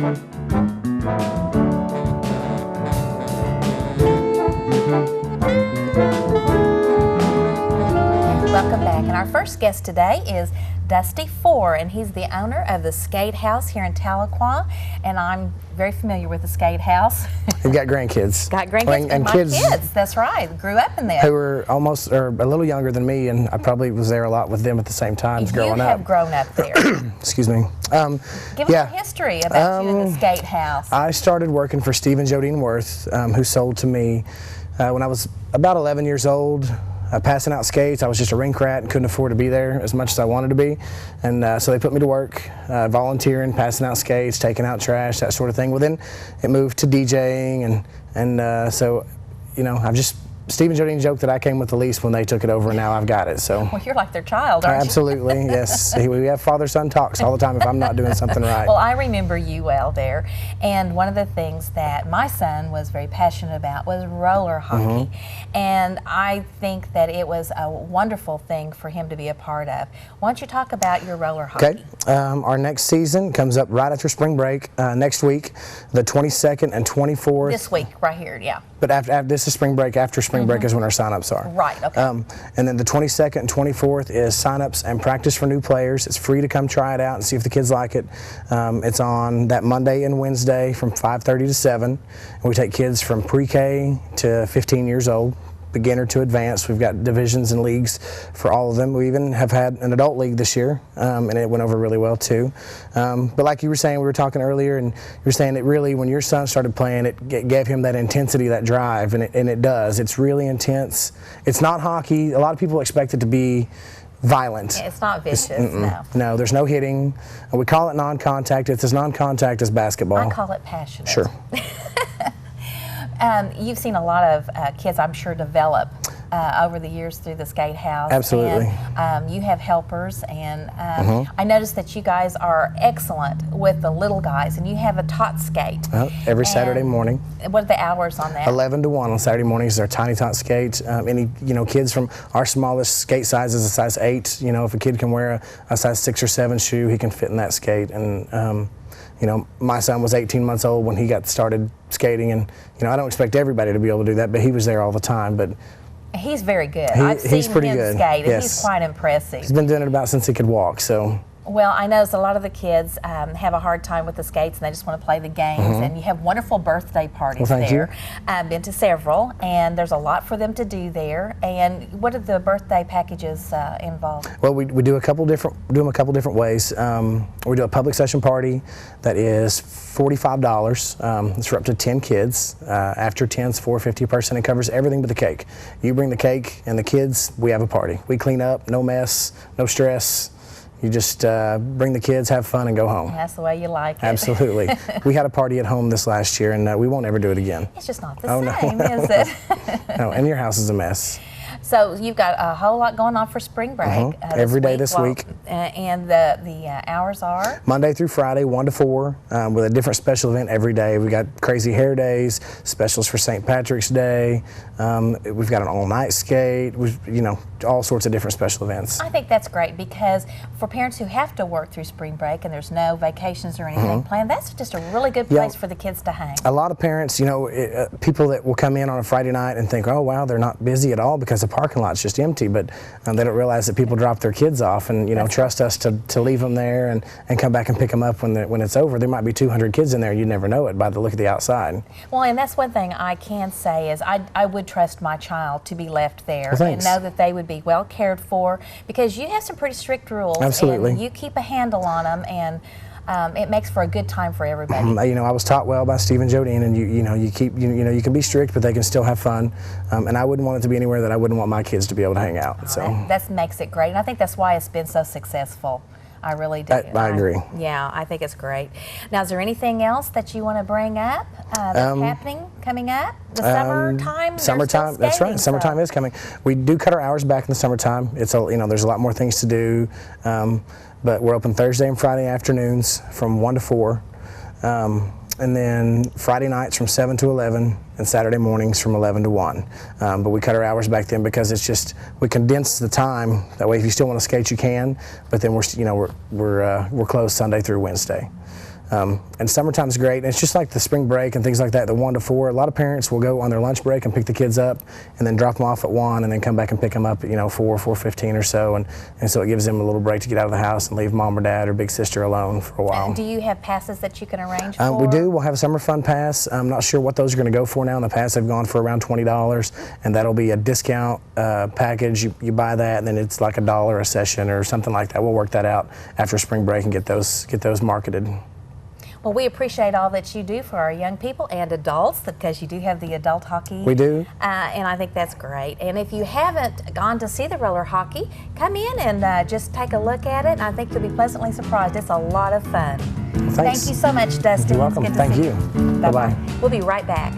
Welcome back, and our first guest today is Dusty Four, and he's the owner of the Skate House here in Tahlequah, and I'm very familiar with the Skate House. We've got grandkids. Got grandkids, and my kids, that's right, grew up in there. Who were almost, or a little younger than me, and I probably was there a lot with them at the same time growing up. You have grown up there. Excuse me. Give us a history about you and the Skate House. I started working for Steve and Jodine Worth, who sold to me when I was about 11 years old. Passing out skates. I was just a rink rat and couldn't afford to be there as much as I wanted to be, and so they put me to work, volunteering, passing out skates, taking out trash, that sort of thing. Well, then it moved to DJing, and so, you know, Steve and Jodine joked that I came with the lease when they took it over, and now I've got it. So. Well, you're like their child, aren't you? Absolutely, yes. We have father-son talks all the time if I'm not doing something right. Well, I remember you well there, and one of the things that my son was very passionate about was roller hockey, and I think that it was a wonderful thing for him to be a part of. Why don't you talk about your roller hockey? Okay. Our next season comes up right after spring break, next week, the 22nd and 24th. This week, right here, yeah. But after this is spring break. After spring break is when our sign-ups are. Right, okay. And then the 22nd and 24th is sign-ups and practice for new players. It's free to come try it out and see if the kids like it. It's on that Monday and Wednesday from 5:30 to 7. And we take kids from pre-K to 15 years old, beginner to advanced. We've got divisions and leagues for all of them. We even have had an adult league this year, and it went over really well too. But like you were saying, we were talking earlier, and you were saying that really when your son started playing, it gave him that intensity, that drive, and it does. It's really intense. It's not hockey. A lot of people expect it to be violent. Yeah, it's not vicious, no. No, there's no hitting. We call it non-contact. It's as non-contact as basketball. I call it passionate. Sure. You've seen a lot of kids, I'm sure, develop over the years through the Skate House. Absolutely. And you have helpers, and I noticed that you guys are excellent with the little guys, and you have a tot skate. Every Saturday morning. What are the hours on that? 11 to 1 on Saturday mornings is our tiny tot skate. Any kids from our smallest skate size is a size 8. If a kid can wear a size 6 or 7 shoe, he can fit in that skate. And my son was 18 months old when he got started skating, and I don't expect everybody to be able to do that, but he was there all the time. But he's very good. I've seen him skate, and he's quite impressive. He's been doing it about since he could walk, so. Well, I know a lot of the kids have a hard time with the skates, and they just want to play the games. And you have wonderful birthday parties there. I've been to several, and there's a lot for them to do there. And what do the birthday packages involve? Well, we do a couple different ways. We do a public session party that is $45. It's for up to 10 kids. After 10's $4.50 a person. It covers everything but the cake. You bring the cake and the kids, we have a party. We clean up, no mess, no stress. You just bring the kids, have fun, and go home. That's the way you like it. Absolutely. We had a party at home this last year, and we won't ever do it again. It's just not the same, is it? No, and your house is a mess. So you've got a whole lot going on for spring break. Every day this week. And the hours are? Monday through Friday, 1 to 4, with a different special event every day. We got crazy hair days, specials for St. Patrick's Day. We've got an all-night skate. All sorts of different special events. I think that's great, because for parents who have to work through spring break and there's no vacations or anything planned, that's just a really good place for the kids to hang. A lot of parents, people that will come in on a Friday night and think, oh wow, they're not busy at all because the parking lot's just empty, but they don't realize that people drop their kids off and trust us to leave them there and come back and pick them up when it's over. There might be 200 kids in there, you never know it by the look of the outside. Well, and that's one thing I can say is I would trust my child to be left there and know that they would be well cared for, because you have some pretty strict rules. Absolutely. And you keep a handle on them, and it makes for a good time for everybody. I was taught well by Steve and Jodine, and you can be strict, but they can still have fun. And I wouldn't want it to be anywhere that I wouldn't want my kids to be able to hang out. So that makes it great, and I think that's why it's been so successful. I really do. I agree. Yeah, I think it's great. Now, is there anything else that you want to bring up that's coming up? The summertime? Summertime, that's right. Summertime is coming. We do cut our hours back in the summertime. It's there's a lot more things to do, but we're open Thursday and Friday afternoons from 1 to 4. And then Friday nights from 7 to 11, and Saturday mornings from 11 to 1. But we cut our hours back then because it's just, we condense the time. That way, if you still want to skate, you can. But then we're closed Sunday through Wednesday. And summertime's great. And it's just like the spring break and things like that, the 1 to 4. A lot of parents will go on their lunch break and pick the kids up and then drop them off at 1 and then come back and pick them up at 4:15 or so. And so it gives them a little break to get out of the house and leave mom or dad or big sister alone for a while. Do you have passes that you can arrange for? We do. We'll have a summer fun pass. I'm not sure what those are going to go for now. In the past, they've gone for around $20, and that'll be a discount package. You buy that, and then it's like $1 a session or something like that. We'll work that out after spring break and get those marketed. Well, we appreciate all that you do for our young people and adults, because you do have the adult hockey. We do. And I think that's great. And if you haven't gone to see the roller hockey, come in and just take a look at it. I think you'll be pleasantly surprised. It's a lot of fun. Well, thanks. Thank you so much, Dustin. You're welcome. It's good to Thank see you. Bye-bye. Bye-bye. We'll be right back.